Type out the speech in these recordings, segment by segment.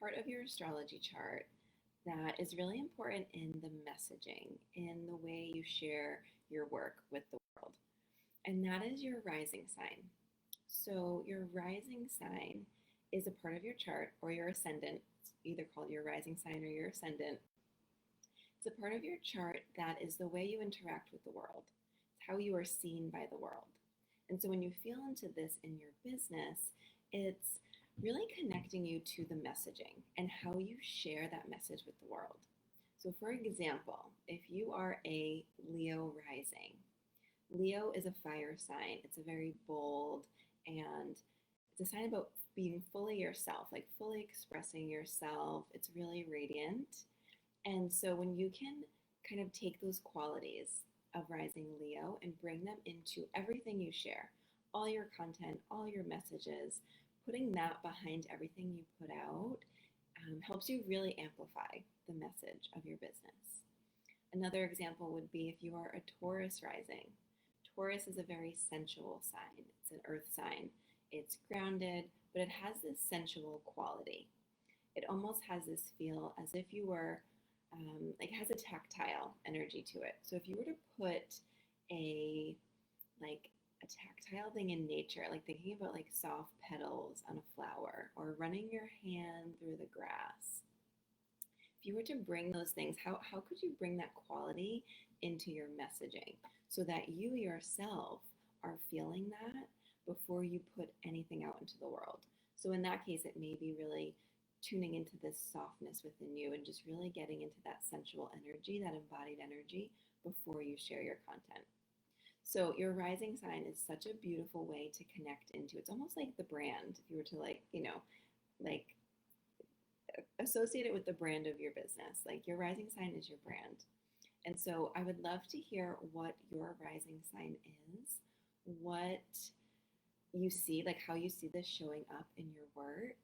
part of your astrology chart that is really important in the messaging, in the way you share your work with the world, and that is your rising sign. So, your rising sign is a part of your chart or your ascendant, either called your rising sign or your ascendant. It's a part of your chart that is the way you interact with the world. It's how you are seen by the world. And so when you feel into this in your business, it's really connecting you to the messaging and how you share that message with the world. So, for example, if you are a Leo rising, Leo is a fire sign. It's a very bold and it's a sign about being fully yourself, like fully expressing yourself. It's really radiant. And so when you can kind of take those qualities of rising Leo and bring them into everything you share, all your content, all your messages, putting that behind everything you put out helps you really amplify the message of your business. Another example would be if you are a Taurus rising. Taurus is a very sensual sign. It's an earth sign. It's grounded, but it has this sensual quality. It almost has this feel as if you were, like it has a tactile energy to it. So if you were to put a like a tactile thing in nature, like thinking about like soft petals on a flower or running your hand through the grass. If you were to bring those things, how could you bring that quality into your messaging so that you yourself are feeling that before you put anything out into the world? So in that case, it may be really tuning into this softness within you and just really getting into that sensual energy, that embodied energy before you share your content. So your rising sign is such a beautiful way to connect into. It's almost like the brand. If you were to like associate it with the brand of your business, like your rising sign is your brand. And so I would love to hear what your rising sign is, what you see, like how you see this showing up in your work.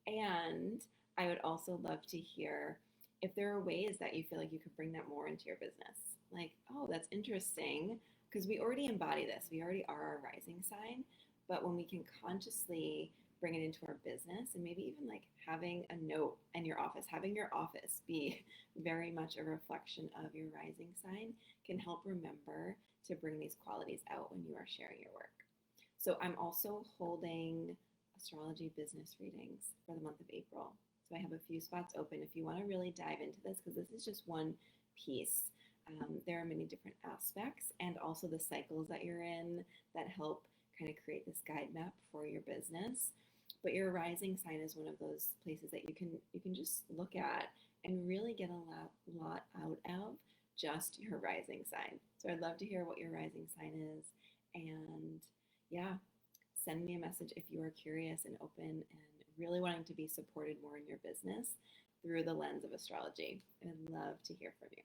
And I would also love to hear if there are ways that you feel like you could bring that more into your business. Like, oh, that's interesting, because we already embody this. We already are our rising sign. But when we can consciously bring it into our business and maybe even like having a note in your office, having your office be very much a reflection of your rising sign can help remember to bring these qualities out when you are sharing your work. So I'm also holding astrology business readings for the month of April. So I have a few spots open if you want to really dive into this, because this is just one piece. There are many different aspects and also the cycles that you're in that help kind of create this guide map for your business. But your rising sign is one of those places that you can just look at and really get a lot out of just your rising sign. So I'd love to hear what your rising sign is. And yeah, send me a message if you are curious and open and really wanting to be supported more in your business through the lens of astrology. I'd love to hear from you.